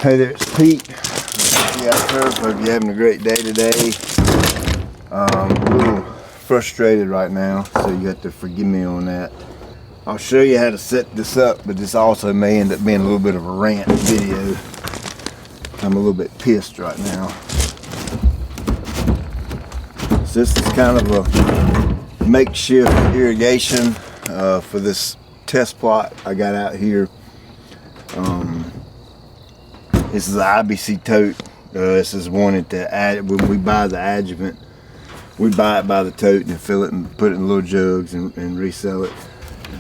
Hey there, it's Pete. Out there. Hope you're having a great day today. A little frustrated right now, so you have to forgive me on that. I'll show you how to set this up, but this also may end up being a little bit of a rant video. I'm a little bit pissed right now. So this is kind of a makeshift irrigation for this test plot I got out here. This is an IBC tote. This is one at the when we buy the adjuvant, we buy it by the tote and fill it and put it in little jugs and resell it.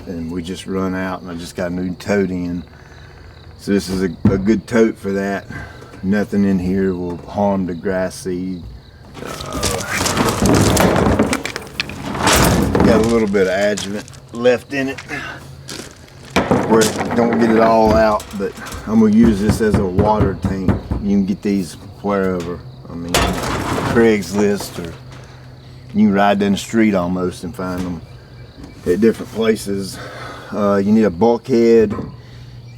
And we just run out, and I just got a new tote in. So this is a good tote for that. Nothing in here will harm the grass seed. Got a little bit of adjuvant left in it, where don't get it all out, but I'm gonna use this as a water tank. You can get these wherever. I mean, Craigslist, or you can ride down the street almost and find them at different places. You need a bulkhead,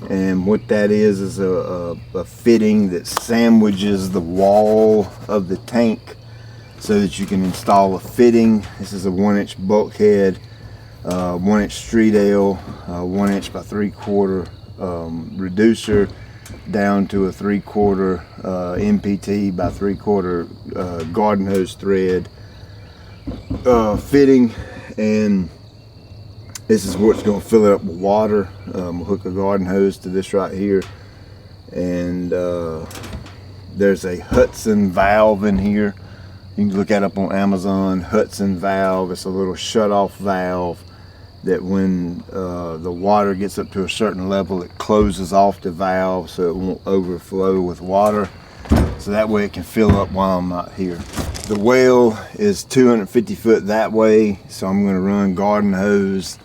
and what that is a fitting that sandwiches the wall of the tank so that you can install a fitting. This is a 1-inch bulkhead, 1-inch street ale, 1 inch by 3/4 reducer down to a 3/4 MPT by 3/4 garden hose thread fitting, and this is what's going to fill it up with water. We'll hook a garden hose to this right here, and there's a Hudson valve in here. You can look that up on Amazon. Hudson valve. It's a little shut-off valve that when the water gets up to a certain level, it closes off the valve so it won't overflow with water, so that way it can fill up while I'm not here. The well is 250 foot that way, so I'm going to run garden hose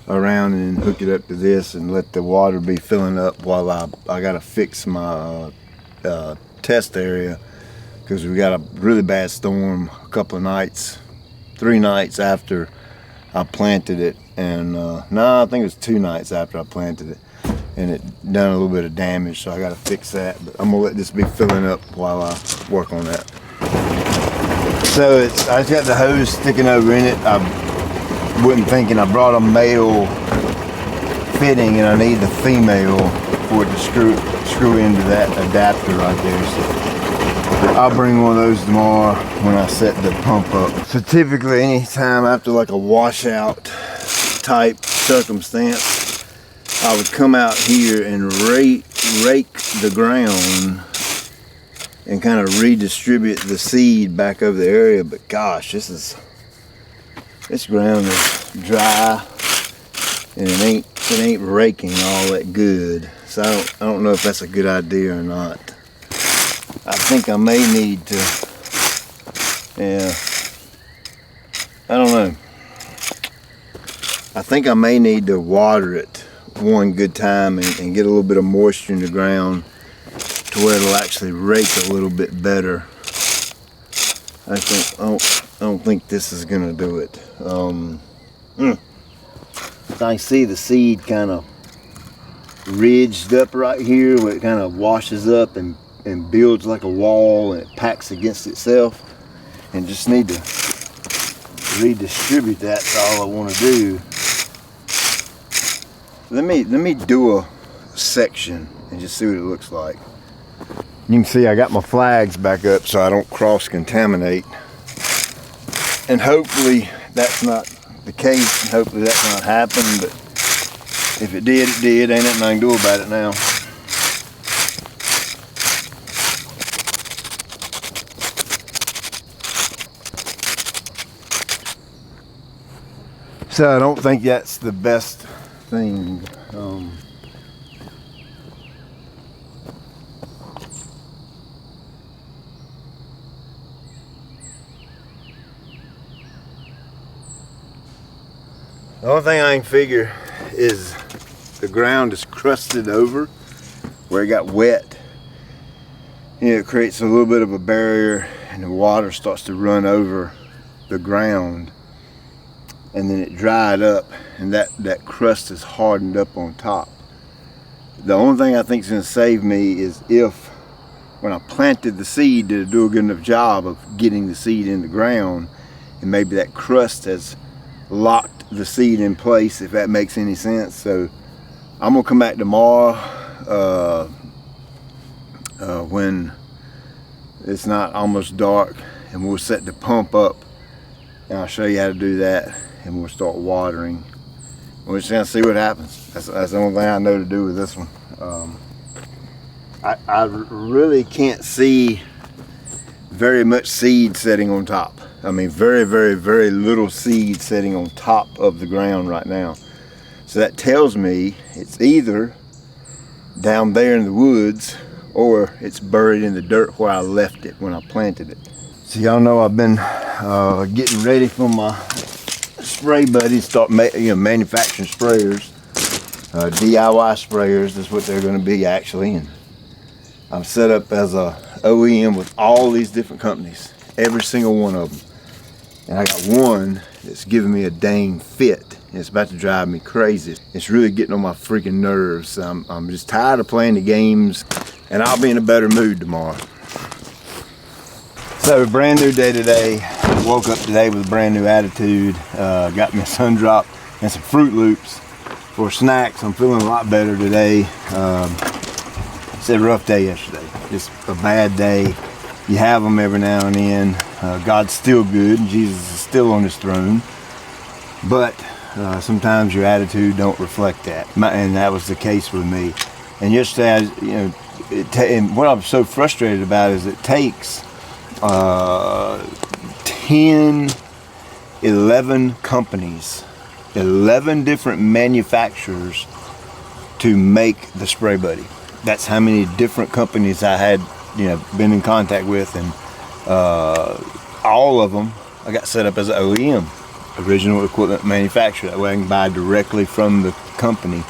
around and hook it up to this and let the water be filling up while I got to fix my test area, because we got a really bad storm a couple of nights, 3 nights after I planted it, and no, I think it was 2 nights after I planted it, and it done a little bit of damage, so I got to fix that. But I'm gonna let this be filling up while I work on that. So I just got the hose sticking over in it. I wasn't thinking. I brought a male fitting, and I need the female for it to screw into that adapter right there. So I'll bring one of those tomorrow when I set the pump up. So typically anytime after like a washout type circumstance, I would come out here and rake the ground and kind of redistribute the seed back over the area. But gosh, this ground is dry, and it ain't raking all that good. So I don't know if that's a good idea or not. I think I may need to, yeah, I don't know. I think I may need to water it one good time and get a little bit of moisture in the ground to where it'll actually rake a little bit better. I don't think this is gonna do it. I see the seed kind of ridged up right here, where it kind of washes up and builds like a wall, and it packs against itself, and just need to redistribute that. That's all I want to do. Let me do a section and just see what it looks like. You can see I got my flags back up so I don't cross-contaminate, and hopefully that's not the case, and hopefully that's not happened, but if it did, it did. Ain't nothing I can do about it now. So I don't think that's the best thing. The only thing I can figure is the ground is crusted over where it got wet. You know, it creates a little bit of a barrier, and the water starts to run over the ground, and then it dried up, and that crust is hardened up on top. The only thing I think is going to save me is if when I planted the seed, did it do a good enough job of getting the seed in the ground, and maybe that crust has locked the seed in place, if that makes any sense. So I'm gonna come back tomorrow when it's not almost dark, and we'll set the pump up, and I'll show you how to do that, and we'll start watering. We're just gonna see what happens. That's the only thing I know to do with this one. I really can't see very much seed setting on top. I mean, very, very, very little seed setting on top of the ground right now. So that tells me it's either down there in the woods, or it's buried in the dirt where I left it when I planted it. So y'all know I've been getting ready for my spray buddies, start manufacturing sprayers, DIY sprayers. That's what they're going to be actually. And I'm set up as a OEM with all these different companies, every single one of them. And I got one that's giving me a dang fit. It's about to drive me crazy. It's really getting on my freaking nerves. I'm just tired of playing the games, and I'll be in a better mood tomorrow. So, brand new day today. Woke up today with a brand new attitude. Got me a Sun Drop and some Fruit Loops for snacks. I'm feeling a lot better today. It's a rough day yesterday. Just a bad day. You have them every now and then. God's still good. Jesus is still on his throne. But sometimes your attitude don't reflect that. And that was the case with me. And yesterday, and what I'm so frustrated about is it takes 10, 11 companies, 11 different manufacturers to make the Spray Buddy. That's how many different companies I had, been in contact with, and all of them I got set up as an OEM, original equipment manufacturer. That way I can buy directly from the company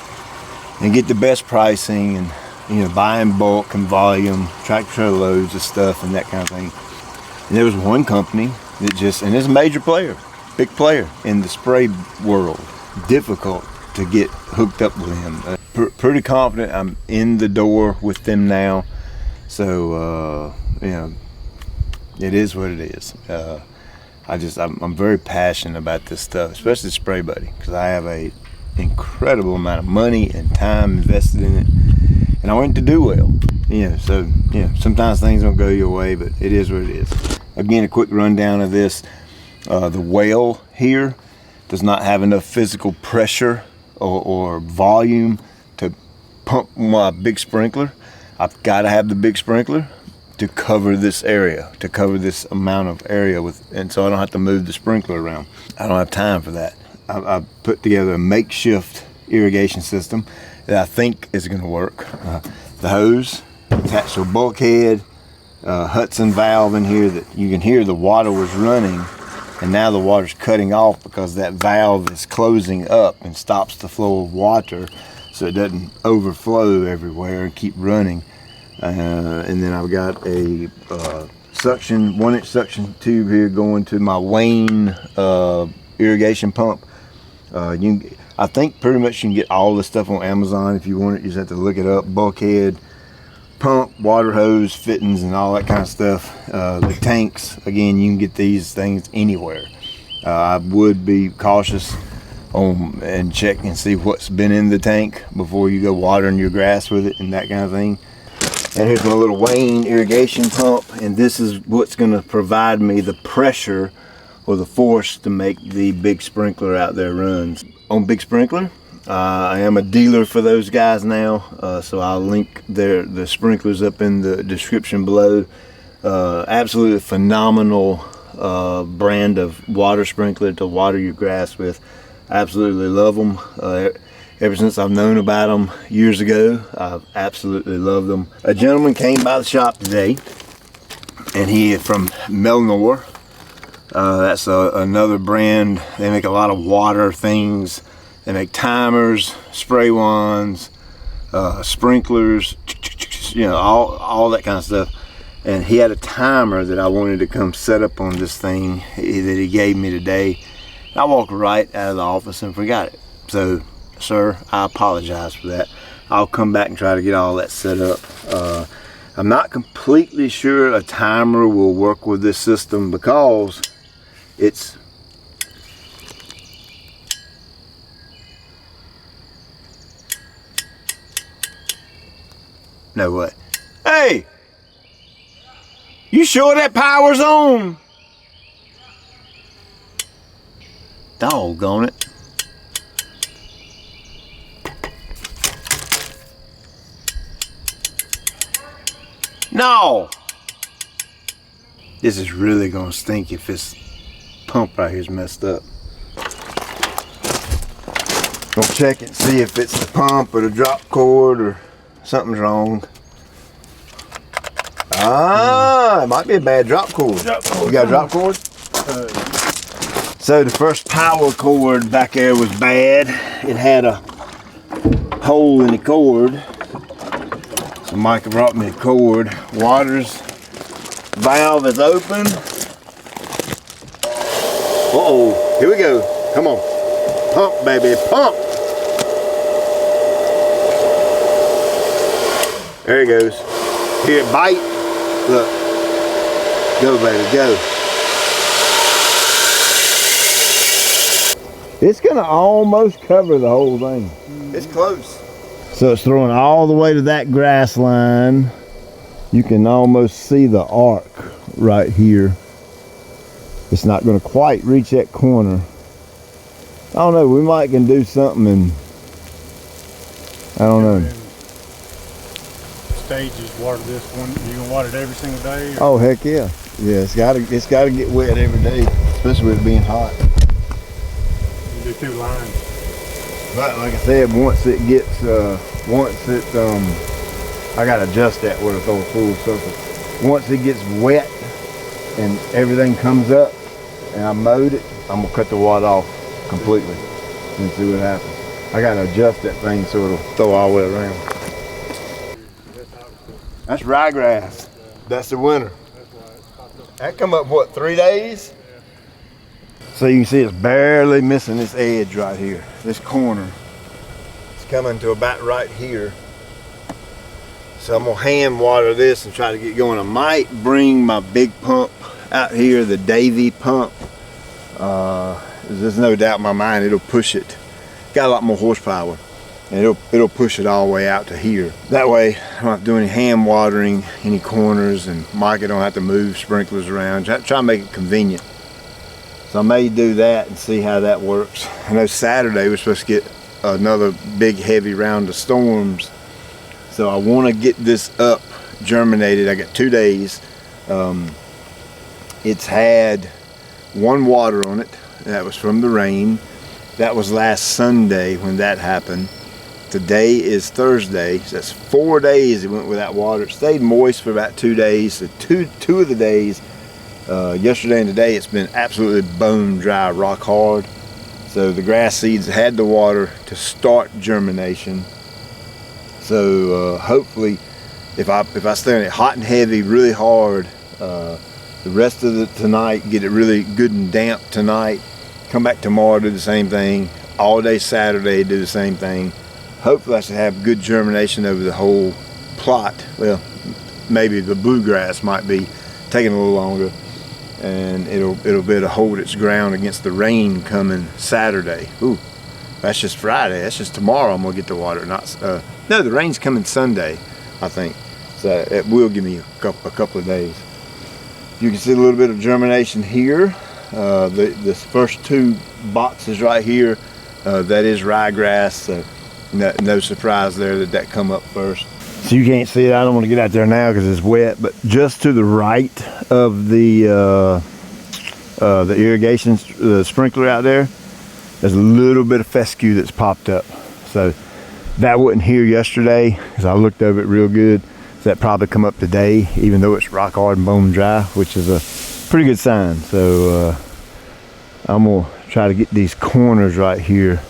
and get the best pricing, and buy in bulk and volume, tractor trailer loads of stuff and that kind of thing. And there was one company that and it's a major player, big player in the spray world. Difficult to get hooked up with him. Pretty confident I'm in the door with them now. So, it is what it is. I'm very passionate about this stuff, especially Spray Buddy, because I have a incredible amount of money and time invested in it, and I want it to do well. Sometimes things don't go your way, but it is what it is. Again, a quick rundown of this. The well here does not have enough physical pressure or volume to pump my big sprinkler. I've got to have the big sprinkler to cover this area, to cover this amount of area and so I don't have to move the sprinkler around. I don't have time for that. I've put together a makeshift irrigation system that I think is going to work. The hose attached to a bulkhead, Hudson valve in here that you can hear the water was running, and now the water's cutting off because that valve is closing up and stops the flow of water so it doesn't overflow everywhere and keep running. And then I've got a 1-inch suction tube here going to my Wayne irrigation pump. I think pretty much you can get all this stuff on Amazon if you want it. You just have to look it up. Bulkhead, pump, water hose, fittings, and all that kind of stuff. The tanks, again, you can get these things anywhere. I would be cautious and check and see what's been in the tank before you go watering your grass with it and that kind of thing. And here's my little Wayne irrigation pump, and this is what's going to provide me the pressure or the force to make the big sprinkler out there runs. On Big Sprinkler, I am a dealer for those guys now, so I'll link the sprinklers up in the description below. Absolutely phenomenal brand of water sprinkler to water your grass with. Absolutely love them. Ever since I've known about them years ago, I've absolutely loved them. A gentleman came by the shop today, and he is from Melnor. That's another brand. They make a lot of water things. They make timers, spray wands, sprinklers, all that kind of stuff. And he had a timer that I wanted to come set up on this thing that he gave me today. I walked right out of the office and forgot it. So, sir, I apologize for that. I'll come back and try to get all that set up. I'm not completely sure a timer will work with this system because it's no way. Hey, you sure that power's on? Doggone it. No! This is really gonna stink if this pump right here is messed up. Gonna check it and see if it's the pump or the drop cord or something's wrong. Ah, it might be a bad drop cord. You got a drop cord? So the first power cord back there was bad. It had a hole in the cord. So Micah brought me a cord. Water's valve is open. Uh-oh, here we go. Come on. Pump, baby, pump. There it goes. Hear it bite. Look. Go, baby, go. It's gonna almost cover the whole thing. It's close. So it's throwing all the way to that grass line. You can almost see the arc right here. It's not gonna quite reach that corner. I don't know, we might can do something and I don't know. Stages water this one. You gonna water it every single day? Oh heck yeah. Yeah, it's gotta get wet every day, especially with it being hot. You do 2 lines. But like I said, once it gets I gotta adjust that where it's on full circle. Once it gets wet and everything comes up and I mowed it, I'm gonna cut the water off completely and see what happens. I gotta adjust that thing so it'll throw all the way around. That's ryegrass. That's the winter. That come up what, 3 days? So you can see it's barely missing this edge right here, this corner. It's coming to about right here. So I'm gonna hand water this and try to get going. I might bring my big pump out here, the Davy pump. There's no doubt in my mind it'll push it. Got a lot more horsepower. And it'll push it all the way out to here. That way I don't have to do any hand watering, any corners, and Micah don't have to move sprinklers around. Try to make it convenient. So I may do that and see how that works. I know Saturday we're supposed to get another big heavy round of storms. So I want to get this up germinated. I got 2 days. It's had 1 water on it. That was from the rain. That was last Sunday when that happened. Today is Thursday, so that's 4 days it went without water. It stayed moist for about 2 days. So two of the days, yesterday and today, it's been absolutely bone dry, rock hard. So the grass seeds had the water to start germination. So hopefully, if I stay on it hot and heavy, really hard, the rest of the tonight, get it really good and damp tonight. Come back tomorrow, do the same thing. All day Saturday, do the same thing. Hopefully I should have good germination over the whole plot. Well, maybe the bluegrass might be taking a little longer, and it'll be able to hold its ground against the rain coming Saturday. Ooh, that's just Friday. That's just tomorrow I'm gonna get the water. No, the rain's coming Sunday, I think. So it will give me a couple of days. You can see a little bit of germination here. The first 2 boxes right here, that is ryegrass. So no surprise there that come up first. So you can't see it. I don't want to get out there now because it's wet. But just to the right of the irrigation sprinkler out there, there's a little bit of fescue that's popped up. So that wasn't here yesterday because I looked over it real good. So that probably come up today, even though it's rock hard and bone dry, which is a pretty good sign. So I'm gonna try to get these corners right here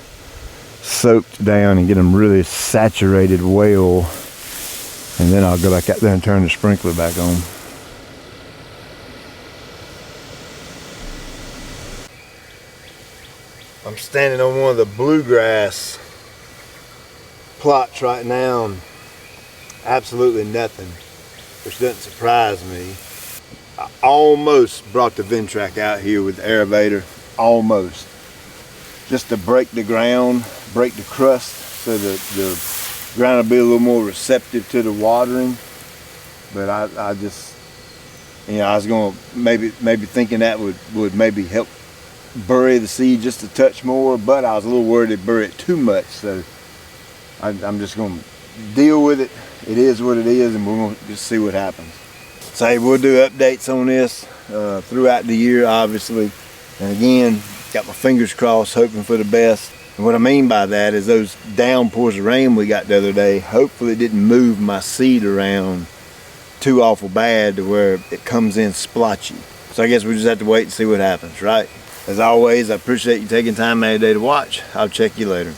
soaked down and get them really saturated well, and then I'll go back out there and turn the sprinkler back on. I'm standing on one of the bluegrass plots right now. Absolutely nothing. which doesn't surprise me. I almost brought the Ventrac out here with the Aerovator, almost. Just to break the ground, break the crust, so that the ground will be a little more receptive to the watering. But I just, I was gonna maybe thinking that would maybe help bury the seed just a touch more, but I was a little worried it'd bury it too much. So I'm just gonna deal with it. It is what it is, and we're gonna just see what happens. So hey, we'll do updates on this throughout the year, obviously. And again, got my fingers crossed, hoping for the best. And what I mean by that is those downpours of rain we got the other day, hopefully it didn't move my seed around too awful bad to where it comes in splotchy. So I guess we just have to wait and see what happens, right? As always, I appreciate you taking time out of your day to watch. I'll check you later.